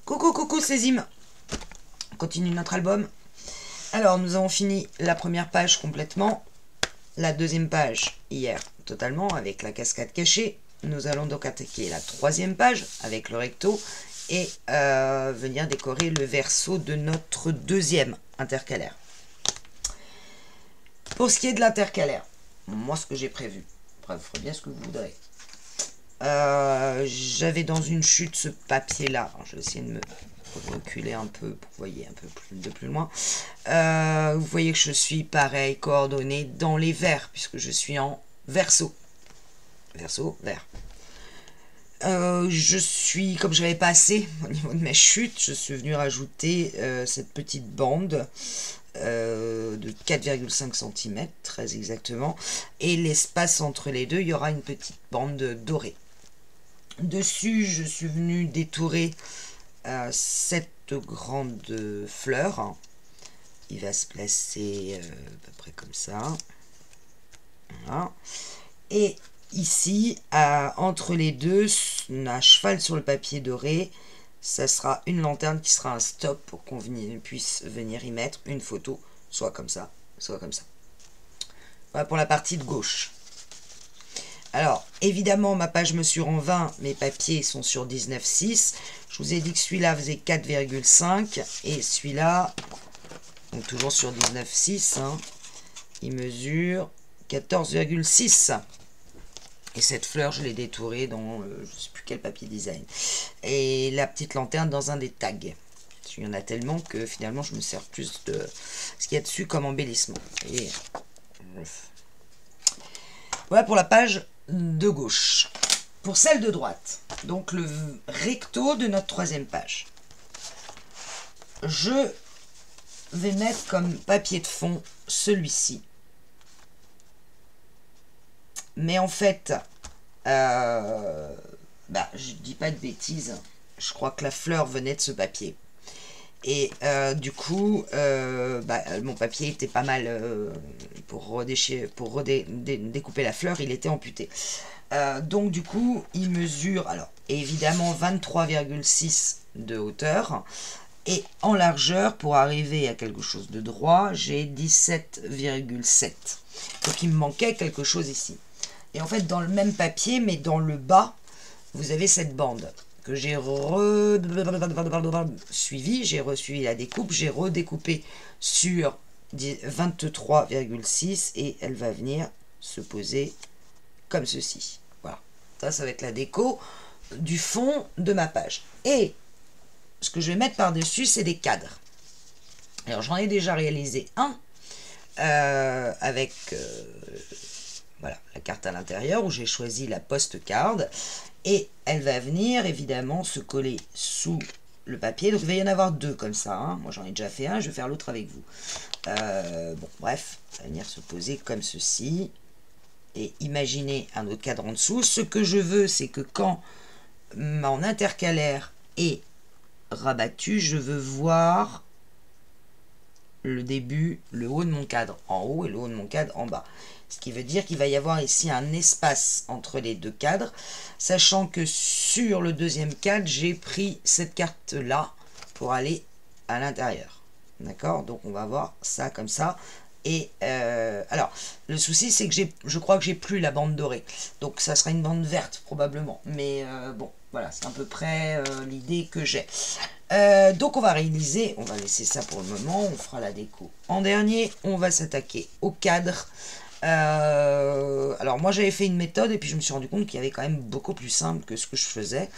Coucou, coucou, c'est Zim. On continue notre album. Alors, nous avons fini la première page complètement. La deuxième page hier totalement avec la cascade cachée. Nous allons donc attaquer la troisième page avec le recto et venir décorer le verso de notre deuxième intercalaire. Pour ce qui est de l'intercalaire, moi ce que j'ai prévu, après vous ferez bien ce que vous voudrez. J'avais dans une chute ce papier là, je vais essayer de me reculer un peu pour que vous voyez un peu de plus loin. Vous voyez que je suis pareil coordonné dans les verts puisque je suis en verso vert. Je suis, comme je n'avais pas assez au niveau de mes chutes, je suis venu rajouter cette petite bande de 4,5 cm très exactement, et l'espace entre les deux, il y aura une petite bande dorée. Dessus, je suis venu détourer cette grande fleur. Il va se placer à peu près comme ça. Voilà. Et ici, entre les deux, à cheval sur le papier doré, ça sera une lanterne qui sera un stop pour qu'on puisse venir y mettre une photo, soit comme ça, soit comme ça. Voilà pour la partie de gauche. Alors, évidemment, ma page mesure en 20, mes papiers sont sur 19,6. Je vous ai dit que celui-là faisait 4,5 et celui-là, donc toujours sur 19,6, hein, il mesure 14,6. Et cette fleur, je l'ai détourée dans, je ne sais plus quel papier design. Et la petite lanterne dans un des tags. Il y en a tellement que finalement, je me sers plus de ce qu'il y a dessus comme embellissement. Et voilà pour la page de gauche. Pour celle de droite, donc le recto de notre troisième page. Je vais mettre comme papier de fond celui-ci. Mais en fait, je dis pas de bêtises, je crois que la fleur venait de ce papier. Et du coup, mon papier était pas mal pour découper la fleur, il était amputé. Donc du coup, il mesure, alors évidemment 23,6 de hauteur. Et en largeur, pour arriver à quelque chose de droit, j'ai 17,7. Donc il me manquait quelque chose ici. Et en fait, dans le même papier, mais dans le bas, vous avez cette bande que j'ai suivie. J'ai resuivi la découpe, j'ai redécoupé sur 23,6 et elle va venir se poser comme ceci. Voilà, ça va être la déco du fond de ma page. Et ce que je vais mettre par-dessus, c'est des cadres. Alors, j'en ai déjà réalisé un avec... voilà, la carte à l'intérieur où j'ai choisi la postcard et elle va venir évidemment se coller sous le papier. Donc il va y en avoir deux comme ça, hein. Moi j'en ai déjà fait un, je vais faire l'autre avec vous. Bon, bref, ça va venir se poser comme ceci et imaginez un autre cadre en dessous. Ce que je veux, c'est que quand mon intercalaire est rabattu, je veux voir le début, le haut de mon cadre en haut et le haut de mon cadre en bas. Ce qui veut dire qu'il va y avoir ici un espace entre les deux cadres, sachant que sur le deuxième cadre, j'ai pris cette carte-là pour aller à l'intérieur. D'accord? Donc on va voir ça comme ça. Et alors, le souci, c'est que je crois que j'ai plus la bande dorée. Donc ça sera une bande verte probablement. Mais bon, voilà, c'est à peu près l'idée que j'ai. Donc on va réaliser, on va laisser ça pour le moment, on fera la déco en dernier. On va s'attaquer au cadre. Alors moi j'avais fait une méthode et puis je me suis rendu compte qu'il y avait quand même beaucoup plus simple que ce que je faisais.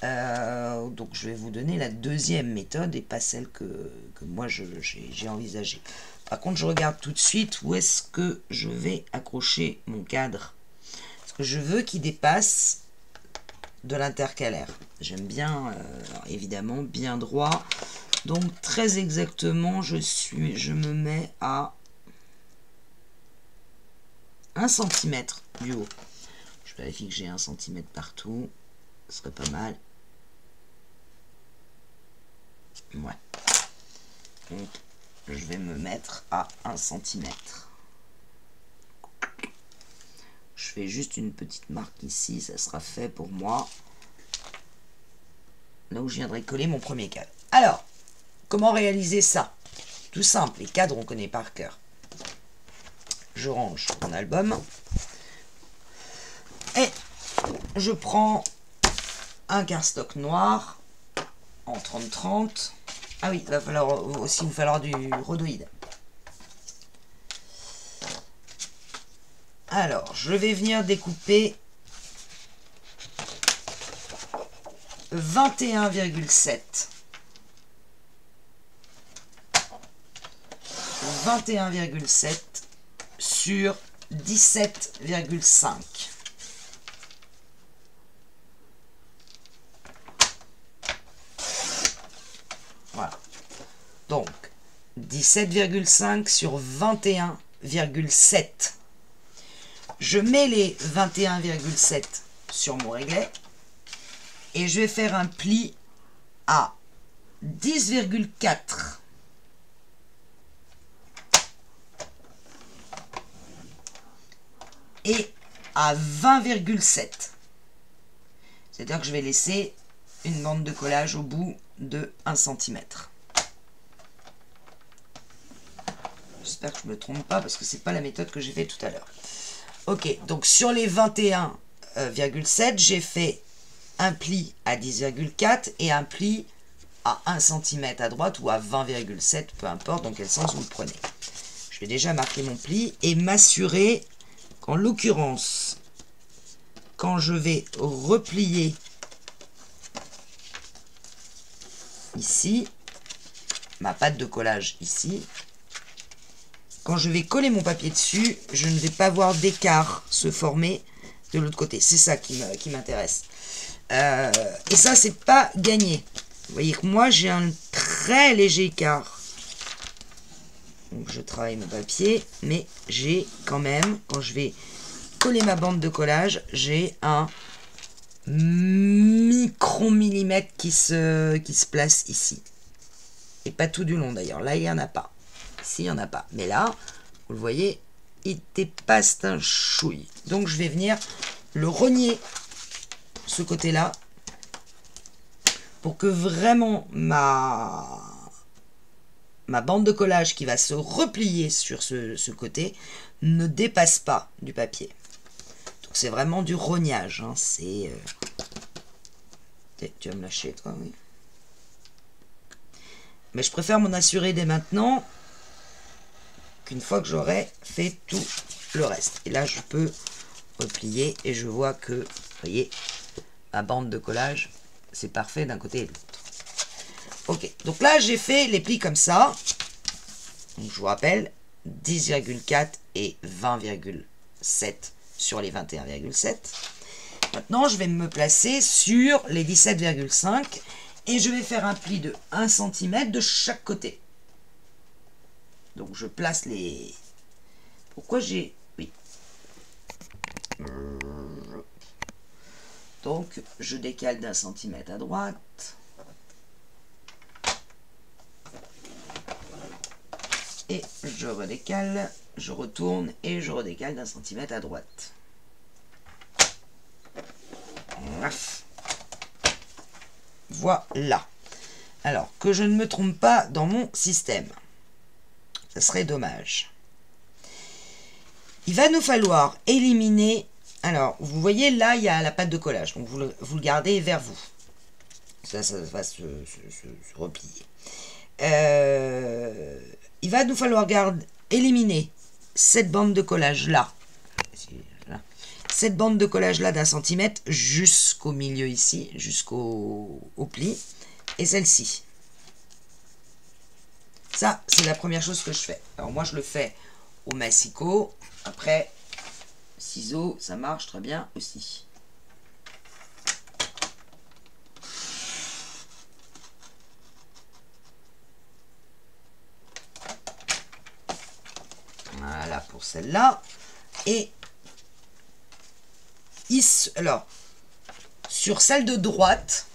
Donc je vais vous donner la deuxième méthode et pas celle que moi j'ai envisagée. Par contre je regarde tout de suite où est-ce que je vais accrocher mon cadre. Parce que je veux qu'il dépasse de l'intercalaire. J'aime bien évidemment bien droit. Donc très exactement je me mets à 1 cm du haut. Je vérifie que j'ai 1 cm partout. Ce serait pas mal. Ouais. Donc, je vais me mettre à 1 cm. Je fais juste une petite marque ici. Ça sera fait pour moi. là où je viendrai coller mon premier cadre. Alors, comment réaliser ça? Tout simple, les cadres on connaît par cœur. Je range mon album et je prends un cardstock noir en 30-30. Ah oui, il va falloir aussi vous falloir du rhodoïde. Alors, je vais venir découper 21,7 sur 17,5. Voilà. Donc, 17,5 sur 21,7. Je mets les 21,7 sur mon réglet et je vais faire un pli à 10,4. Et à 20,7. C'est-à-dire que je vais laisser une bande de collage au bout de 1 cm. J'espère que je ne me trompe pas parce que c'est pas la méthode que j'ai fait tout à l'heure. Ok, donc sur les 21,7, j'ai fait un pli à 10,4 et un pli à 1 cm à droite ou à 20,7, peu importe dans quel sens vous le prenez. Je vais déjà marquer mon pli et m'assurer qu'en l'occurrence, quand je vais replier ici, ma pâte de collage ici, quand je vais coller mon papier dessus, je ne vais pas voir d'écart se former de l'autre côté. C'est ça qui m'intéresse. Et ça, c'est pas gagné. Vous voyez que moi, j'ai un très léger écart. Donc, je travaille mon papier, mais j'ai quand même, quand je vais coller ma bande de collage, j'ai un micromillimètre qui se place ici. Et pas tout du long d'ailleurs. Là, il n'y en a pas. Ici, il n'y en a pas. Mais là, vous le voyez, il dépasse un chouille. Donc, je vais venir le rogner ce côté-là pour que vraiment ma bande de collage qui va se replier sur ce côté ne dépasse pas du papier. Donc, c'est vraiment du rognage. Hein. C'est... Tu vas me lâcher, toi, oui. Mais je préfère m'en assurer dès maintenant qu'une fois que j'aurai fait tout le reste. Et là, je peux replier et je vois que, vous voyez, ma bande de collage, c'est parfait d'un côté et de l'autre. Ok, donc là, j'ai fait les plis comme ça. Donc, je vous rappelle, 10,4 et 20,7 sur les 21,7. Maintenant, je vais me placer sur les 17,5 et je vais faire un pli de 1 cm de chaque côté. Donc, je place les... Pourquoi j'ai... Oui. Donc, je décale d'1 centimètre à droite. Et je redécale, je retourne et je redécale d'1 centimètre à droite. Voilà. Alors, que je ne me trompe pas dans mon système. Ça serait dommage. Il va nous falloir éliminer... Alors, vous voyez, là, il y a la pâte de collage. Donc, vous le gardez vers vous. Ça va se replier. Il va nous falloir éliminer cette bande de collage-là. Cette bande de collage-là d'1 centimètre jusqu'au milieu ici, jusqu'au pli. Et celle-ci. Ça, c'est la première chose que je fais. Alors moi, je le fais au massicot. Après, ciseaux, ça marche très bien aussi. Voilà pour celle-là. Et alors, sur celle de droite,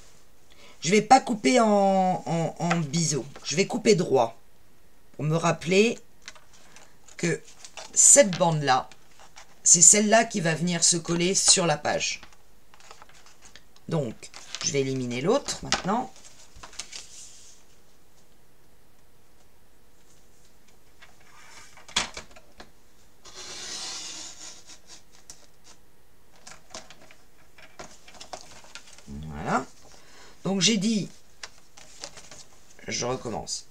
je ne vais pas couper en biseau. Je vais couper droit. Pour me rappeler que cette bande-là, c'est celle-là qui va venir se coller sur la page. Donc, Je vais éliminer l'autre maintenant. Voilà. Donc j'ai dit, je recommence.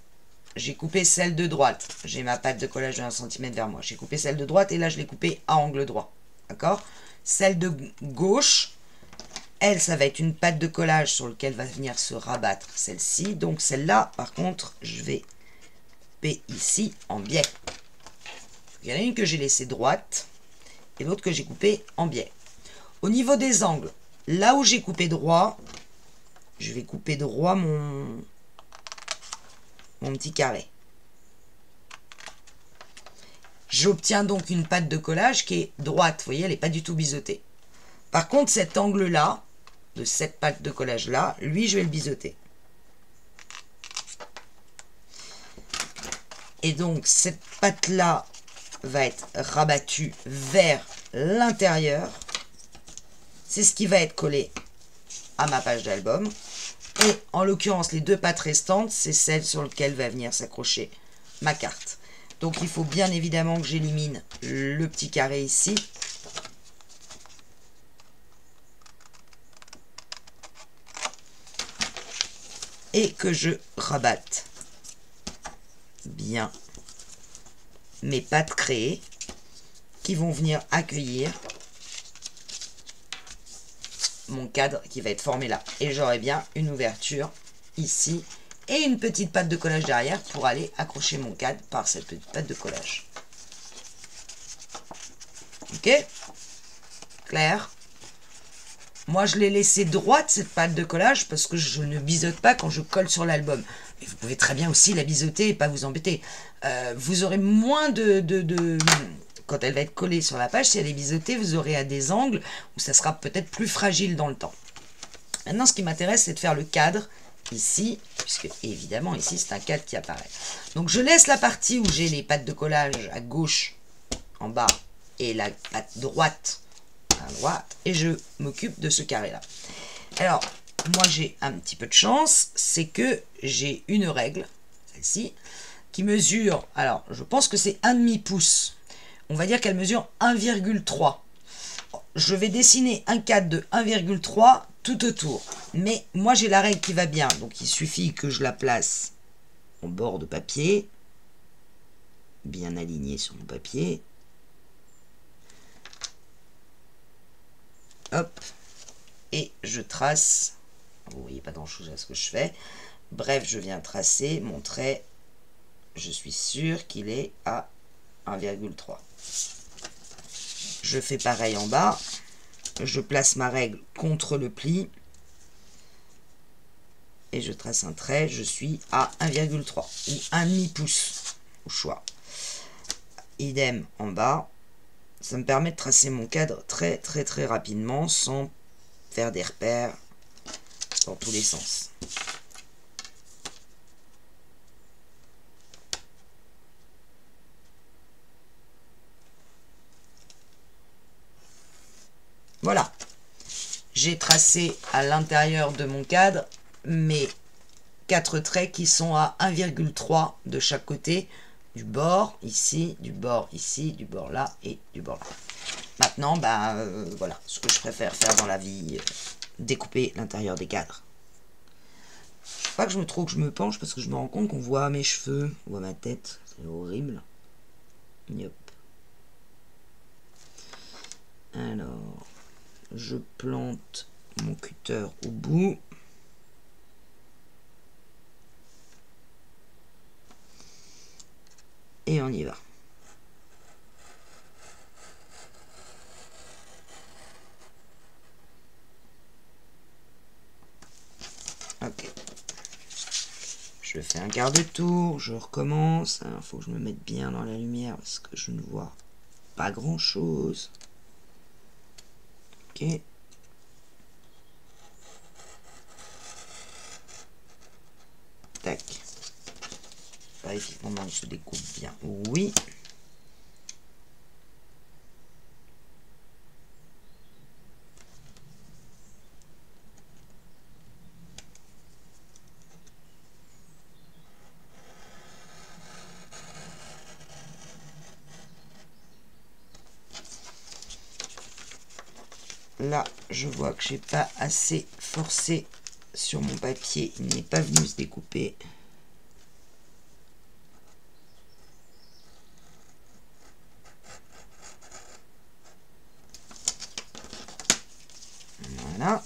J'ai coupé celle de droite. J'ai ma patte de collage de 1 cm vers moi. J'ai coupé celle de droite et là je l'ai coupée à angle droit. D'accord? Celle de gauche, elle, ça va être une patte de collage sur laquelle va venir se rabattre celle-ci. Donc celle-là, par contre, je vais couper ici en biais. Il y en a une que j'ai laissée droite et l'autre que j'ai coupée en biais. Au niveau des angles, là où j'ai coupé droit, je vais couper droit mon petit carré. J'obtiens donc une patte de collage qui est droite. Vous voyez, elle n'est pas du tout biseautée. Par contre, cet angle-là, de cette patte de collage-là, lui, je vais le biseauter. Et donc, cette patte-là va être rabattue vers l'intérieur. C'est ce qui va être collé à ma page d'album. Et en l'occurrence, les deux pattes restantes, c'est celles sur lesquelles va venir s'accrocher ma carte. Donc, il faut bien évidemment que j'élimine le petit carré ici. Et que je rabatte bien mes pattes créées qui vont venir accueillir mon cadre qui va être formé là. Et j'aurai bien une ouverture ici et une petite patte de collage derrière pour aller accrocher mon cadre par cette petite patte de collage. Ok? Clair? Moi, je l'ai laissé droite, cette patte de collage, parce que je ne biseaute pas quand je colle sur l'album. Mais vous pouvez très bien aussi la biseauter et pas vous embêter. Vous aurez moins de... Quand elle va être collée sur la page, si elle est biseautée, vous aurez à des angles où ça sera peut-être plus fragile dans le temps. Maintenant, ce qui m'intéresse, c'est de faire le cadre ici, puisque évidemment, ici, c'est un cadre qui apparaît. Donc, je laisse la partie où j'ai les pattes de collage à gauche, en bas, et la patte droite à droite, et je m'occupe de ce carré là. Alors moi j'ai un petit peu de chance, c'est que j'ai une règle, celle-ci, qui mesure, alors je pense que c'est 1,5 pouce, on va dire qu'elle mesure 1,3. Je vais dessiner un cadre de 1,3 tout autour, mais moi j'ai la règle qui va bien, donc il suffit que je la place en bord de papier, bien aligné sur mon papier. Hop, et je trace, vous voyez pas grand chose à ce que je fais, bref je viens tracer mon trait, je suis sûr qu'il est à 1,3. Je fais pareil en bas, je place ma règle contre le pli, et je trace un trait, je suis à 1,3 ou 1,5 pouce au choix. Idem en bas. Ça me permet de tracer mon cadre très rapidement sans faire des repères dans tous les sens. Voilà. J'ai tracé à l'intérieur de mon cadre mes 4 traits qui sont à 1,3 de chaque côté. Du bord ici, du bord ici, du bord là et du bord là. Maintenant, voilà ce que je préfère faire dans la vie, découper l'intérieur des cadres. Faut pas que je me penche parce que je me rends compte qu'on voit mes cheveux, on voit ma tête, c'est horrible. Yep. Alors, je plante mon cutter au bout. Et on y va. Ok. Je fais un quart de tour, je recommence. Il faut que je me mette bien dans la lumière parce que je ne vois pas grand chose. Ok. Tac. Vérifie que mon manche se découpe bien. Oui. là, je vois que j'ai pas assez forcé sur mon papier. Il n'est pas venu se découper. Voilà.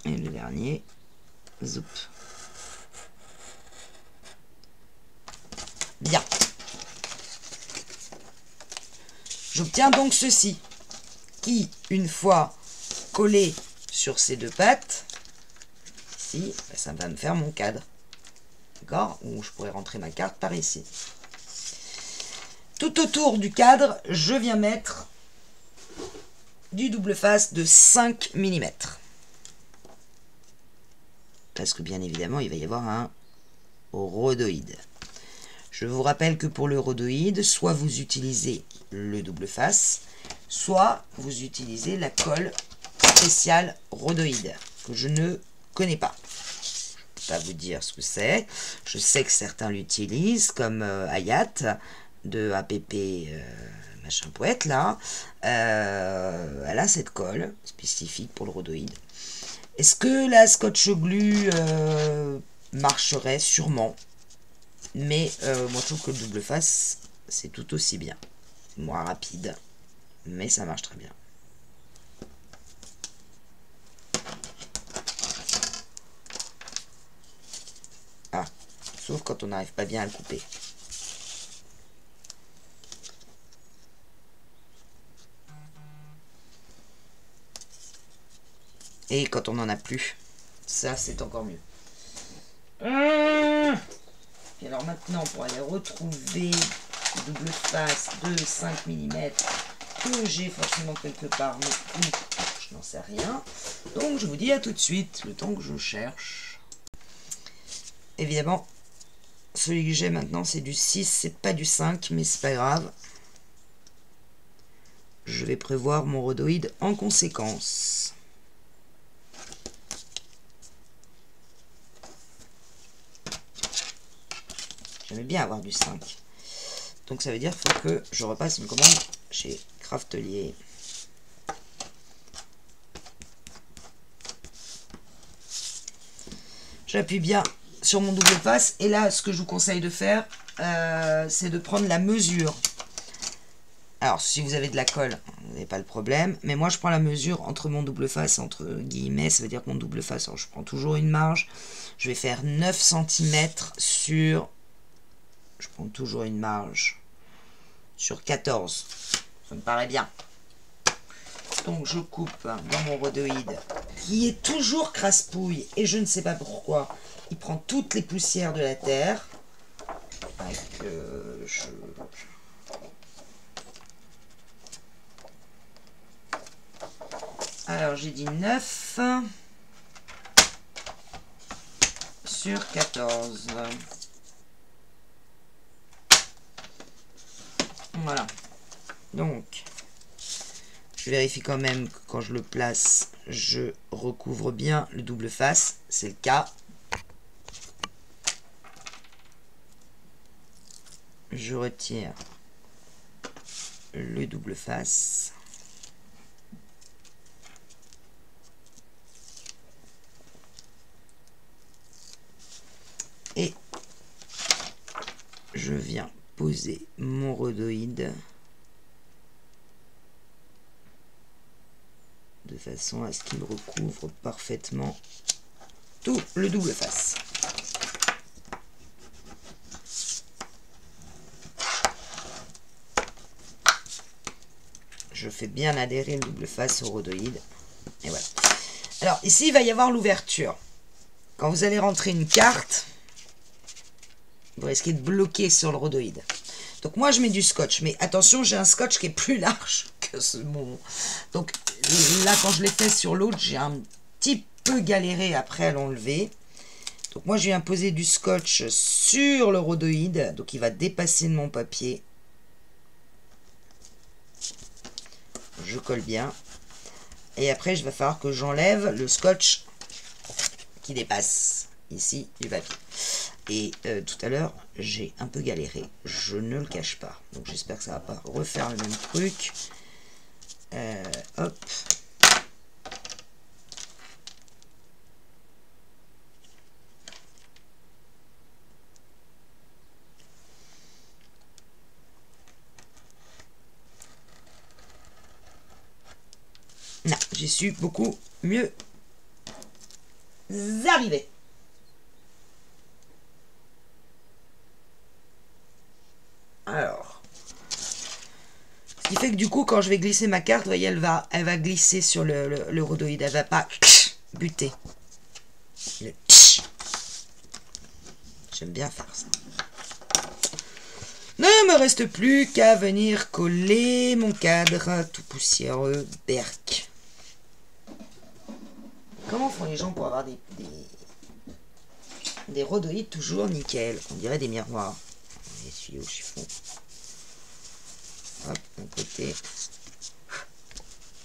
Et le dernier. Zoup. Bien. J'obtiens donc ceci, qui, une fois collé sur ces deux pattes, ici, ça va me faire mon cadre. D'accord? Ou je pourrais rentrer ma carte par ici. Tout autour du cadre, je viens mettre du double face de 5 mm. Parce que bien évidemment, il va y avoir un rhodoïde. Je vous rappelle que pour le rhodoïde, soit vous utilisez le double face, soit vous utilisez la colle spéciale rhodoïde, que je ne connais pas. Je ne peux pas vous dire ce que c'est. Je sais que certains l'utilisent, comme Hayat, de APP machin poète, là. Elle a cette colle spécifique pour le rhodoïde. Est-ce que la Scotch Glue marcherait? Sûrement. Mais moi, je trouve que le double face, c'est tout aussi bien. Moins rapide, mais ça marche très bien. Ah, sauf quand on n'arrive pas bien à le couper. Et quand on n'en a plus, ça c'est encore mieux. Et alors maintenant, pour aller retrouver le double face de 5 mm que j'ai forcément quelque part, mais où, je n'en sais rien. Donc je vous dis à tout de suite, le temps que je cherche. Évidemment, celui que j'ai maintenant c'est du 6, c'est pas du 5, mais c'est pas grave. Je vais prévoir mon rhodoïde en conséquence. J'aimais bien avoir du 5. Donc ça veut dire qu'il faut que je repasse une commande chez Craftelier. J'appuie bien sur mon double face. Et là, ce que je vous conseille de faire, c'est de prendre la mesure. Alors, si vous avez de la colle, vous n'avez pas le problème. Mais moi, je prends la mesure entre mon double face, entre guillemets. Ça veut dire que mon double face, alors je prends toujours une marge. Je vais faire 9 cm sur... Je prends toujours une marge sur 14. Ça me paraît bien. Donc je coupe dans mon rhodoïde, qui est toujours crasse-pouille. Et je ne sais pas pourquoi. Il prend toutes les poussières de la terre. Alors j'ai dit 9 sur 14. Voilà. Donc, je vérifie quand même que quand je le place, je recouvre bien le double face. C'est le cas. Je retire le double face. Et je viens poser mon rhodoïde de façon à ce qu'il recouvre parfaitement tout le double face. Je fais bien adhérer le double face au rhodoïde. Et voilà. Alors ici, il va y avoir l'ouverture. Quand vous allez rentrer une carte, vous risquez de bloquer sur le rhodoïde. Donc moi, je mets du scotch. Mais attention, j'ai un scotch qui est plus large que ce mon. Donc là, quand je l'ai fait sur l'autre, j'ai un petit peu galéré après à l'enlever. Donc moi, je viens poser du scotch sur le rhodoïde. Donc il va dépasser de mon papier. Je colle bien. Et après, il va falloir que j'enlève le scotch qui dépasse ici du papier. Et tout à l'heure, j'ai un peu galéré. Je ne le cache pas. Donc j'espère que ça va pas refaire le même truc. Hop. Non, j'y suis beaucoup mieux arrivé. Alors, ce qui fait que du coup, quand je vais glisser ma carte, vous voyez, elle va glisser sur le rhodoïde. Elle va pas buter. J'aime bien faire ça. Ne me reste plus qu'à venir coller mon cadre tout poussiéreux, berk. Comment font les gens pour avoir des rhodoïdes toujours nickel? On dirait des miroirs. On essuie au chiffon. Hop, d'un côté,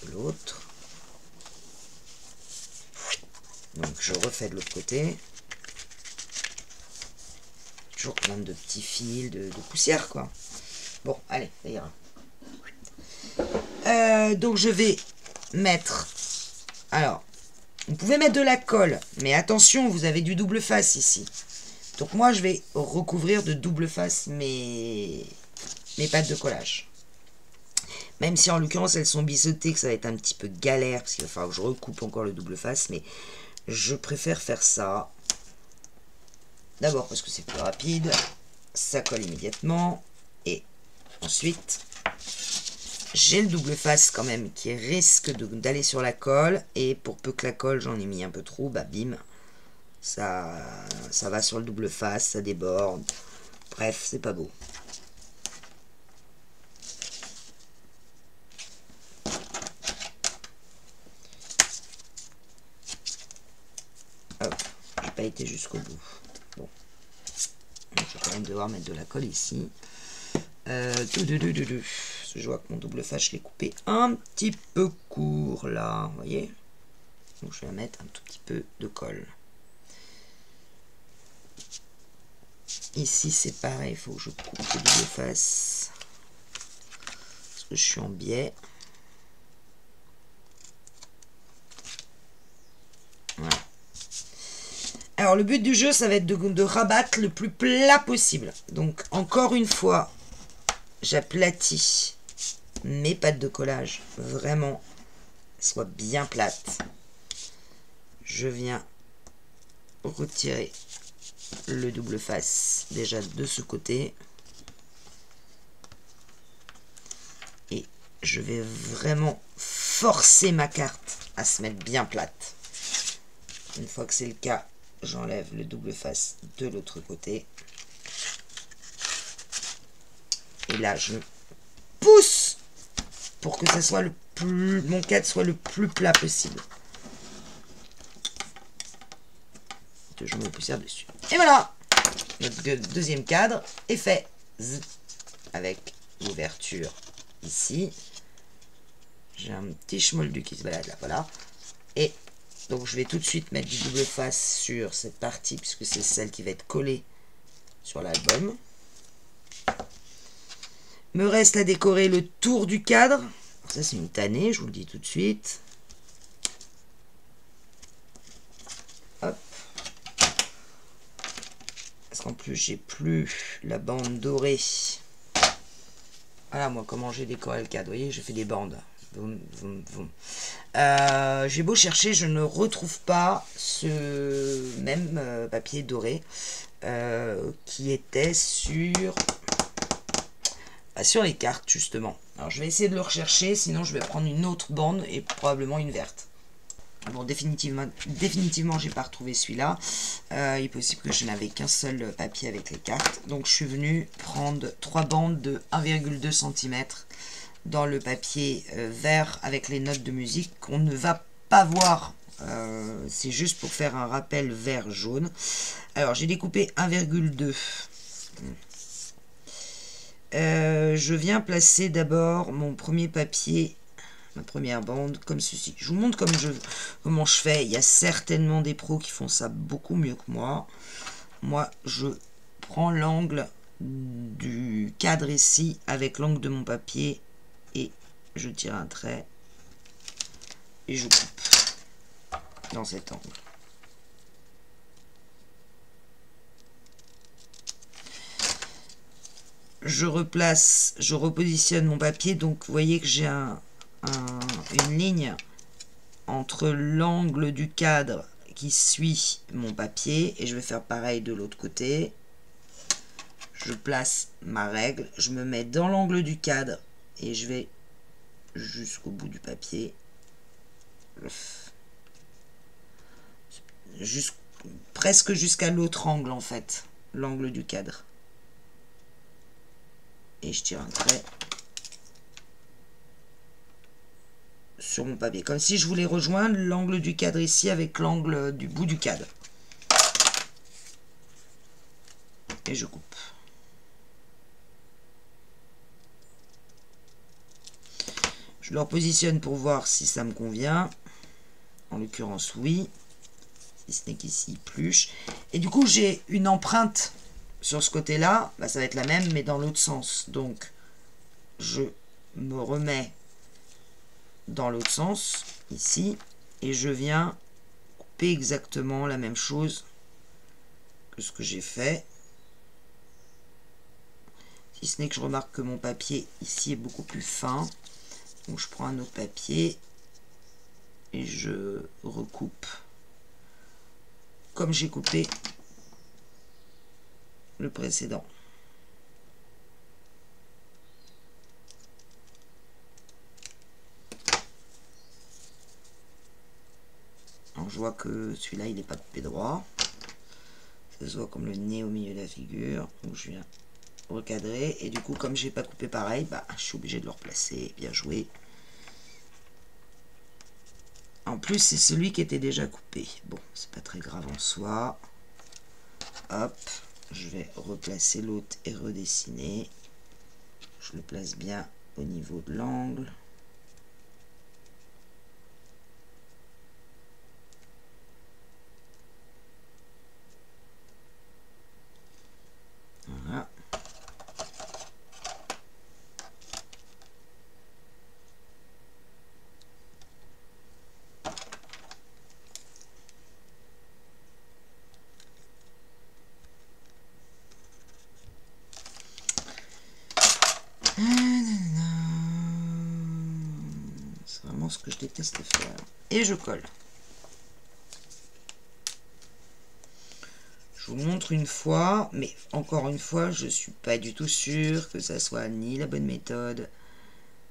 de l'autre. Donc je refais de l'autre côté. Toujours plein de petits fils de poussière, quoi. Bon, allez, ça ira. Donc je vais mettre... Alors, vous pouvez mettre de la colle, mais attention, vous avez du double face ici. Donc moi, je vais recouvrir de double face mes pâtes de collage. Même si en l'occurrence, elles sont biseautées, que ça va être un petit peu galère, parce qu'il va falloir que je recoupe encore le double face, mais je préfère faire ça. D'abord parce que c'est plus rapide, ça colle immédiatement, et ensuite... J'ai le double face quand même qui risque d'aller sur la colle. Et pour peu que la colle, j'en ai mis un peu trop, bah bim. Ça va sur le double face, ça déborde. Bref, c'est pas beau. Hop, j'ai pas été jusqu'au bout. Bon. Je vais quand même devoir mettre de la colle ici. Je vois que mon double face, je l'ai coupé un petit peu court là, vous voyez. Donc je vais mettre un tout petit peu de colle. Ici c'est pareil, il faut que je coupe le double face. Parce que je suis en biais. Voilà. Alors le but du jeu, ça va être de rabattre le plus plat possible. Donc encore une fois, j'aplatis mes pâtes de collage, vraiment, soient bien plates. Je viens retirer le double face déjà de ce côté. Et je vais vraiment forcer ma carte à se mettre bien plate. Une fois que c'est le cas, j'enlève le double face de l'autre côté. Et là, je pousse pour que ça soit mon cadre soit le plus plat possible. Je mets la poussière dessus. Et voilà, notre deuxième cadre est fait avec l'ouverture ici. J'ai un petit schmoldu qui se balade là, voilà. Et donc je vais tout de suite mettre du double face sur cette partie puisque c'est celle qui va être collée sur l'album. Me reste à décorer le tour du cadre. Alors ça c'est une tannée, je vous le dis tout de suite. Hop. Parce qu'en plus j'ai plus la bande dorée. Voilà moi comment j'ai décoré le cadre. Vous voyez, j'ai fait des bandes. Voum, voum, voum. J'ai beau chercher, je ne retrouve pas ce même papier doré qui était sur les cartes justement. Alors je vais essayer de le rechercher, sinon je vais prendre une autre bande et probablement une verte. Bon, définitivement j'ai pas retrouvé celui-là. Il est possible que je n'avais qu'un seul papier avec les cartes. Donc je suis venu prendre 3 bandes de 1,2 cm dans le papier vert avec les notes de musique qu'on ne va pas voir. C'est juste pour faire un rappel vert-jaune. Alors j'ai découpé 1,2. Je viens placer d'abord mon premier papier, ma première bande, comme ceci. Je vous montre comment je fais. Il y a certainement des pros qui font ça beaucoup mieux que moi. moi je prends l'angle du cadre ici avec l'angle de mon papier et je tire un trait et je coupe dans cet angle. Je replace, je repositionne mon papier, donc vous voyez que j'ai une ligne entre l'angle du cadre qui suit mon papier et je vais faire pareil de l'autre côté. Je place ma règle, je me mets dans l'angle du cadre et je vais jusqu'au bout du papier, presque jusqu'à l'autre angle en fait, l'angle du cadre. Et je tire un trait sur mon papier, comme si je voulais rejoindre l'angle du cadre ici avec l'angle du bout du cadre. Et je coupe. Je le repositionne pour voir si ça me convient. En l'occurrence, oui. Si ce n'est qu'ici, il pluche. Et du coup, j'ai une empreinte sur ce côté-là. Bah, ça va être la même, mais dans l'autre sens. Donc, je me remets dans l'autre sens, ici. Et je viens couper exactement la même chose que ce que j'ai fait. Si ce n'est que je remarque que mon papier, ici, est beaucoup plus fin. Donc je prends un autre papier et je recoupe comme j'ai coupé le précédent. Alors je vois que celui-là il n'est pas coupé droit. Ça se voit comme le nez au milieu de la figure. Donc je viens recadrer et du coup comme j'ai pas coupé pareil, bah je suis obligé de le replacer. Bien joué. En plus c'est celui qui était déjà coupé. Bon, c'est pas très grave en soi. Hop, je vais replacer l'autre et redessiner. Je le place bien au niveau de l'angle. Voilà. C'est vraiment ce que je déteste faire. Et je colle. Je vous montre une fois, mais encore une fois, je suis pas du tout sûre que ça soit ni la bonne méthode.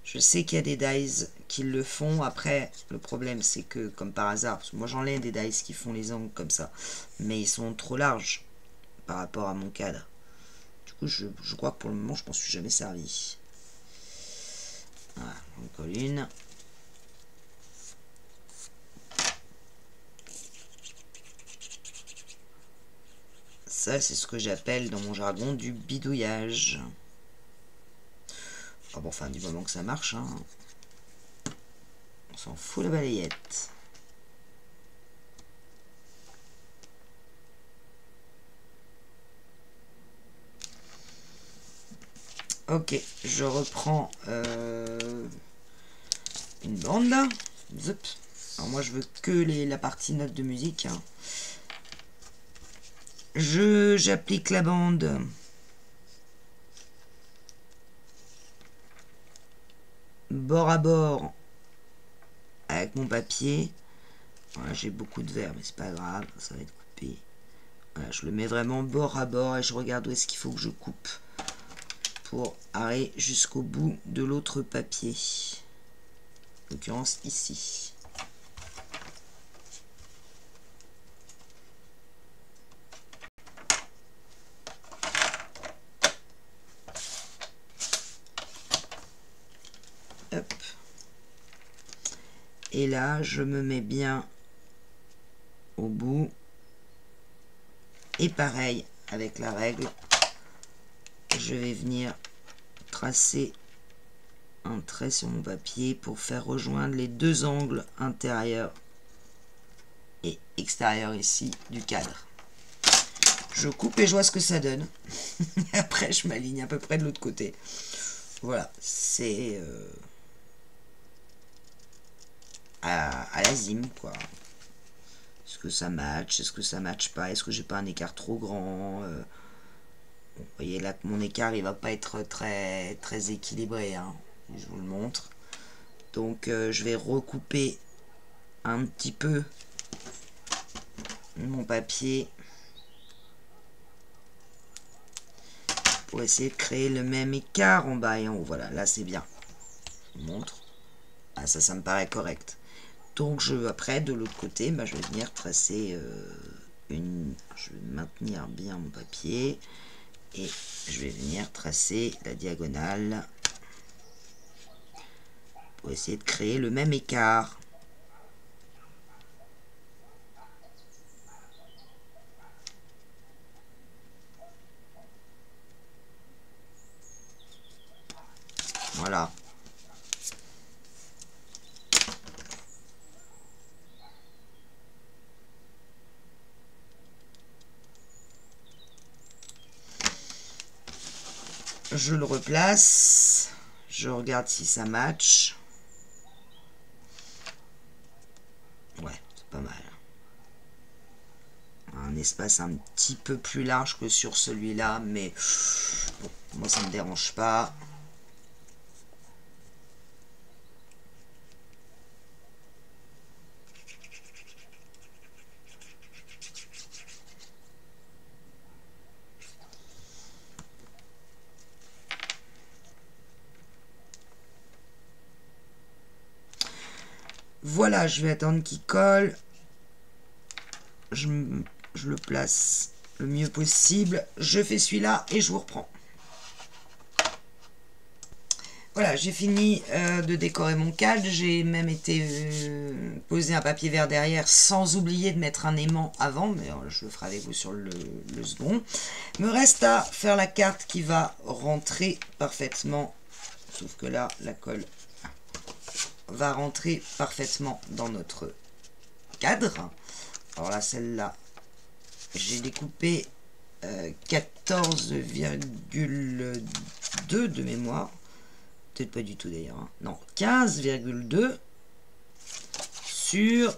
Je sais qu'il y a des dies qui le font. Après, le problème, c'est que, comme par hasard, parce que moi j'en ai des dies qui font les angles comme ça, mais ils sont trop larges par rapport à mon cadre. Du coup, je crois que pour le moment, je m'en suis jamais servi. Voilà, on colle une. Ça, c'est ce que j'appelle dans mon jargon du bidouillage. Ah bon, enfin, du moment que ça marche, hein. On s'en fout la balayette. Ok, je reprends une bande. Zip. Alors moi, je veux que la partie note de musique, hein. J'applique la bande bord à bord avec mon papier. Voilà, j'ai beaucoup de verre, mais c'est pas grave, ça va être coupé. Voilà, je le mets vraiment bord à bord et je regarde où est-ce qu'il faut que je coupe pour aller jusqu'au bout de l'autre papier. En l'occurrence ici. Hop. Et là, je me mets bien au bout. Et pareil, avec la règle, je vais venir tracer un trait sur mon papier pour faire rejoindre les deux angles intérieurs et extérieurs ici du cadre. Je coupe et je vois ce que ça donne. Après, je m'aligne à peu près de l'autre côté. Voilà, c'est à la zime, quoi. Est-ce que ça match? Est-ce que ça match pas? Est-ce que j'ai pas un écart trop grand? Vous voyez là que mon écart, il va pas être très équilibré, hein. Je vous le montre. Donc, je vais recouper un petit peu mon papier pour essayer de créer le même écart en bas et en haut. Voilà, là c'est bien. Je vous montre. Ah, ça me paraît correct. Donc après de l'autre côté, bah, je vais venir tracer je vais maintenir bien mon papier et je vais venir tracer la diagonale pour essayer de créer le même écart. Voilà. Je le replace. Je regarde si ça match. Ouais, c'est pas mal. Un espace un petit peu plus large que sur celui-là, mais bon, moi ça me dérange pas. Voilà, je vais attendre qu'il colle. Je le place le mieux possible. Je fais celui-là et je vous reprends. Voilà, j'ai fini de décorer mon cadre. J'ai même été poser un papier vert derrière sans oublier de mettre un aimant avant. Mais je le ferai avec vous sur le second. Il me reste à faire la carte qui va rentrer parfaitement. Sauf que là, la colle va rentrer parfaitement dans notre cadre. Alors là, celle-là, j'ai découpé 14,2 de mémoire. Peut-être pas du tout d'ailleurs. Hein. Non, 15,2 sur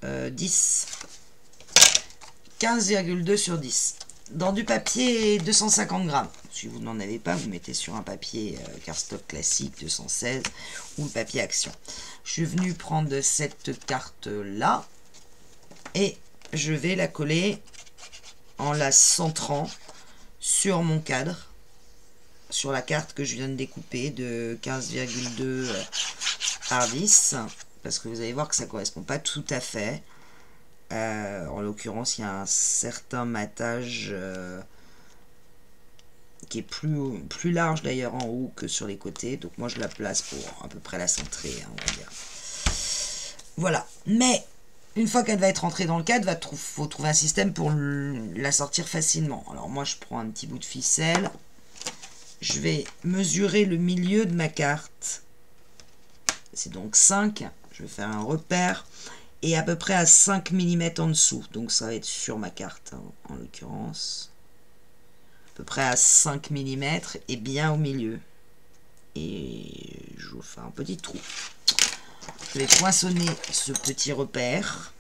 10. 15,2 sur 10. Dans du papier 250 grammes. Si vous n'en avez pas, vous mettez sur un papier cardstock classique 216 ou le papier Action. Je suis venu prendre cette carte-là et je vais la coller en la centrant sur mon cadre, sur la carte que je viens de découper de 15,2 par 10, parce que vous allez voir que ça ne correspond pas tout à fait. En l'occurrence, il y a un certain matage qui est plus large d'ailleurs en haut que sur les côtés. Donc moi, je la place pour à peu près la centrer, hein, on va dire. Voilà. Mais une fois qu'elle va être rentrée dans le cadre, il faut trouver un système pour la sortir facilement. Alors moi, je prends un petit bout de ficelle. Je vais mesurer le milieu de ma carte. C'est donc 5. Je vais faire un repère. Et à peu près à 5 mm en dessous. Donc ça va être sur ma carte, hein, en l'occurrence. À peu près à 5 mm et bien au milieu. Et je vous fais un petit trou. Je vais poinçonner ce petit repère.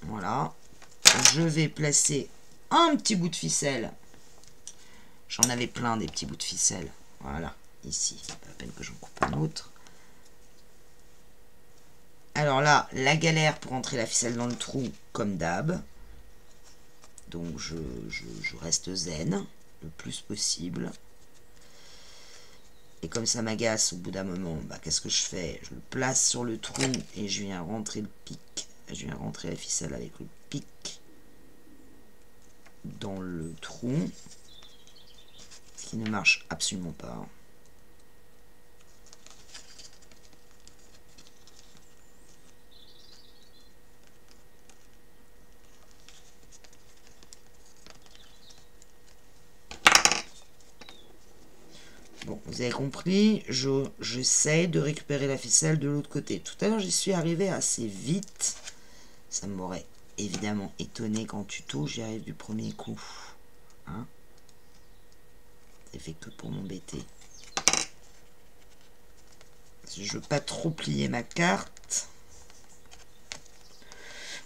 Voilà. Je vais placer un petit bout de ficelle. J'en avais plein des petits bouts de ficelle. Voilà, ici. Pas la peine que j'en coupe un autre. Alors là, la galère pour entrer la ficelle dans le trou, comme d'hab. Donc je reste zen le plus possible. Et comme ça m'agace au bout d'un moment, bah, qu'est-ce que je fais? Je le place sur le trou et je viens rentrer le pic. Je viens rentrer la ficelle avec le pic dans le trou. Ce qui ne marche absolument pas. Vous avez compris, j'essaie de récupérer la ficelle de l'autre côté. Tout à l'heure, j'y suis arrivé assez vite. Ça m'aurait évidemment étonné qu'en tuto, j'y arrive du premier coup. Hein? C'est fait tout pour m'embêter. Je veux pas trop plier ma carte.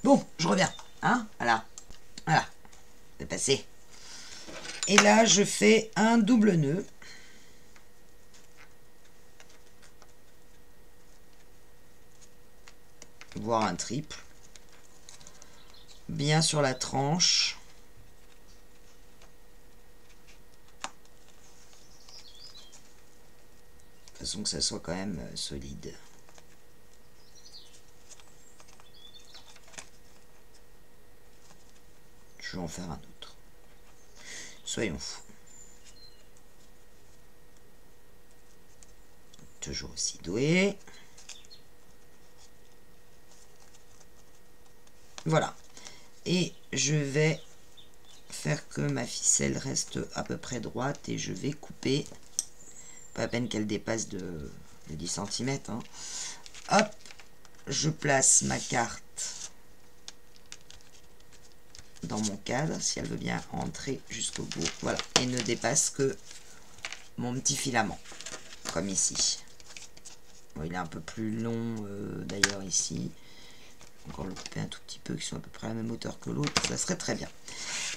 Bon, je reviens. Hein? Voilà. Voilà. C'est passé. Et là, je fais un double nœud. Voire un triple. Bien sur la tranche. De façon que ça soit quand même solide. Je vais en faire un autre. Soyons fous. Toujours aussi doué. Voilà. Et je vais faire que ma ficelle reste à peu près droite et je vais couper. Pas à peine qu'elle dépasse de 10 cm. Hein. Hop, je place ma carte dans mon cadre, si elle veut bien entrer jusqu'au bout. Voilà, et ne dépasse que mon petit filament, comme ici. Bon, il est un peu plus long d'ailleurs ici. Encore le couper un tout petit peu, qui sont à peu près à la même hauteur que l'autre, ça serait très bien.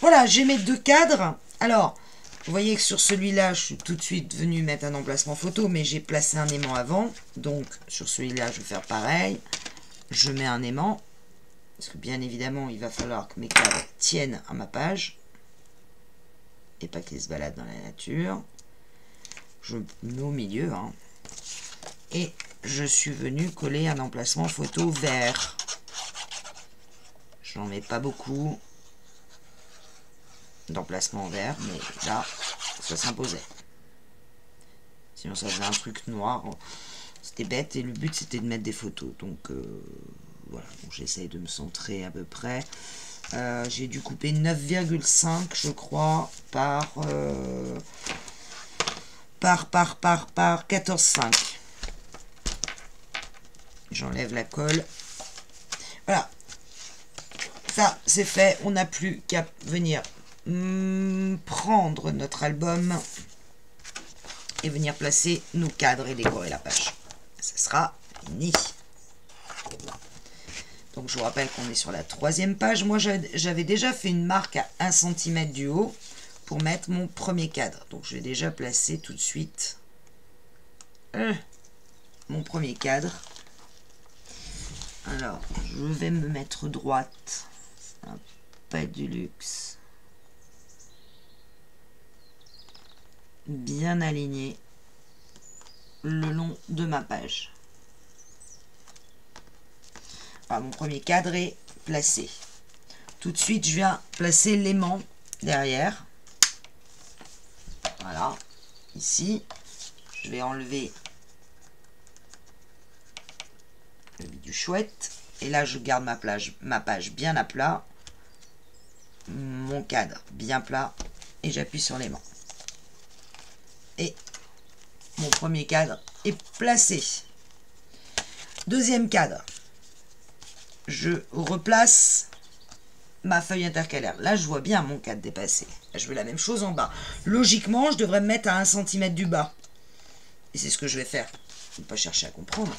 Voilà, j'ai mes deux cadres. Alors, vous voyez que sur celui-là, je suis tout de suite venu mettre un emplacement photo, mais j'ai placé un aimant avant. Donc, sur celui-là, je vais faire pareil. Je mets un aimant. Parce que bien évidemment, il va falloir que mes cadres tiennent à ma page. Et pas qu'ils se baladent dans la nature. Je mets au milieu. Hein. Et je suis venu coller un emplacement photo vert. J'en mets pas beaucoup d'emplacement vert, mais là, ça s'imposait. Sinon, ça faisait un truc noir. C'était bête et le but, c'était de mettre des photos. Donc, voilà. Donc, j'essaye de me centrer à peu près. J'ai dû couper 9,5, je crois, par 14,5. J'enlève la colle. Voilà. Ça, c'est fait. On n'a plus qu'à venir prendre notre album et venir placer nos cadres et décorer la page. Ce sera fini. Donc, je vous rappelle qu'on est sur la 3e page. Moi, j'avais déjà fait une marque à 1 cm du haut pour mettre mon premier cadre. Donc, je vais déjà placer tout de suite mon premier cadre. Alors, je vais me mettre droite. Ça va pas être du luxe. Bien aligné le long de ma page. Voilà, mon premier cadre est placé. Tout de suite, je viens placer l'aimant derrière. Voilà, ici. Je vais enlever le bit du chouette. Et là, je garde ma page bien à plat. Mon cadre bien plat. Et j'appuie sur l'aimant. Et mon premier cadre est placé. Deuxième cadre. Je replace ma feuille intercalaire. Là, je vois bien mon cadre dépasser. Je veux la même chose en bas. Logiquement, je devrais me mettre à 1 cm du bas. Et c'est ce que je vais faire. Je ne vais pas chercher à comprendre.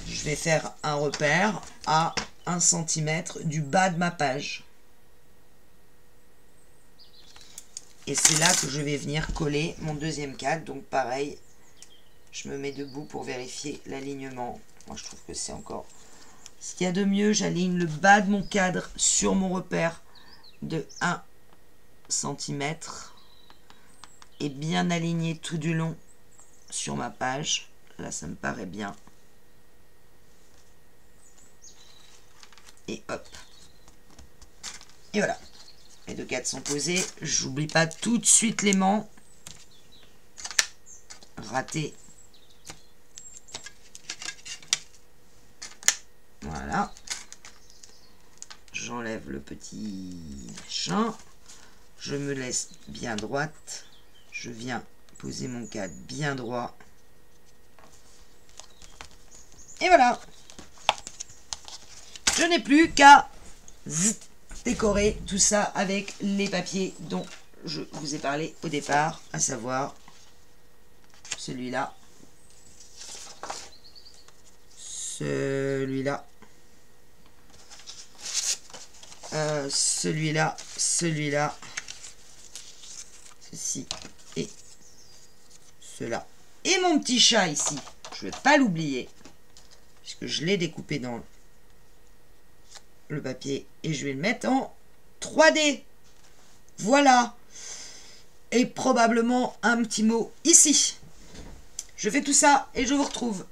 Je vais faire un repère à 1 cm du bas de ma page. Et c'est là que je vais venir coller mon deuxième cadre. Donc pareil, je me mets debout pour vérifier l'alignement. Moi, je trouve que c'est encore ce qu'il y a de mieux. J'aligne le bas de mon cadre sur mon repère de 1 cm. Et bien aligné tout du long sur ma page. Là, ça me paraît bien. Et hop. Et voilà. Les deux cadres sont posés. J'oublie pas tout de suite l'aimant. Raté. Voilà. J'enlève le petit machin. Je me laisse bien droite. Je viens poser mon cadre bien droit. Et voilà. Je n'ai plus qu'à décorer tout ça avec les papiers dont je vous ai parlé au départ, à savoir celui-là, celui-là, celui-là, celui-là, ceci et cela. Et mon petit chat ici, je ne vais pas l'oublier, puisque je l'ai découpé dans le papier et je vais le mettre en 3D. Voilà. Et probablement un petit mot ici. Je fais tout ça et je vous retrouve.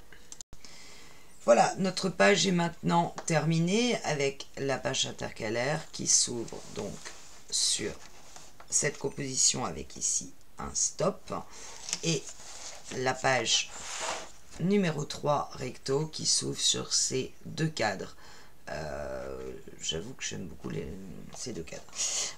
Voilà, notre page est maintenant terminée avec la page intercalaire qui s'ouvre donc sur cette composition avec ici un stop et la page numéro 3 recto qui s'ouvre sur ces deux cadres. J'avoue que j'aime beaucoup ces deux cadres.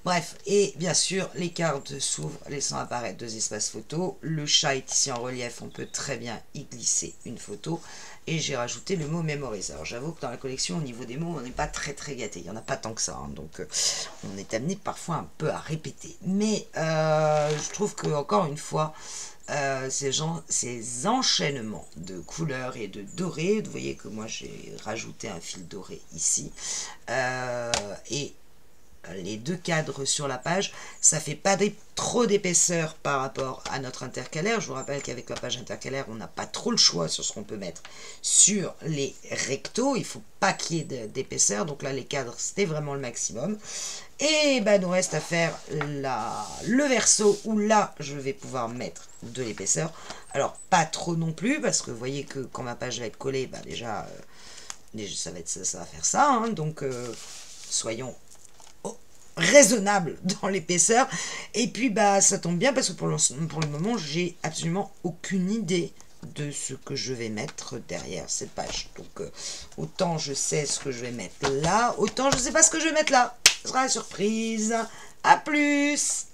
Bref, et bien sûr, les cartes s'ouvrent, laissant apparaître deux espaces photos. Le chat est ici en relief, on peut très bien y glisser une photo. Et j'ai rajouté le mot Memories. Alors j'avoue que dans la collection, au niveau des mots, on n'est pas très gâté. Il n'y en a pas tant que ça, hein, donc on est amené parfois un peu à répéter. Mais je trouve que encore une fois, ces enchaînements de couleurs et de doré, vous voyez que moi j'ai rajouté un fil doré ici, et les deux cadres sur la page, ça fait pas trop d'épaisseur par rapport à notre intercalaire. Je vous rappelle qu'avec la page intercalaire, on n'a pas trop le choix sur ce qu'on peut mettre sur les rectos. Il faut pas qu'il y ait d'épaisseur. Donc là, les cadres, c'était vraiment le maximum. Et ben, nous reste à faire le verso où là, je vais pouvoir mettre de l'épaisseur. Alors, pas trop non plus, parce que vous voyez que quand ma page va être collée, ben déjà ça va faire ça. Hein, donc, soyons raisonnable dans l'épaisseur. Et puis bah ça tombe bien parce que pour le moment j'ai absolument aucune idée de ce que je vais mettre derrière cette page. Donc autant je sais ce que je vais mettre là, autant je sais pas ce que je vais mettre là. Ce sera la surprise. À plus.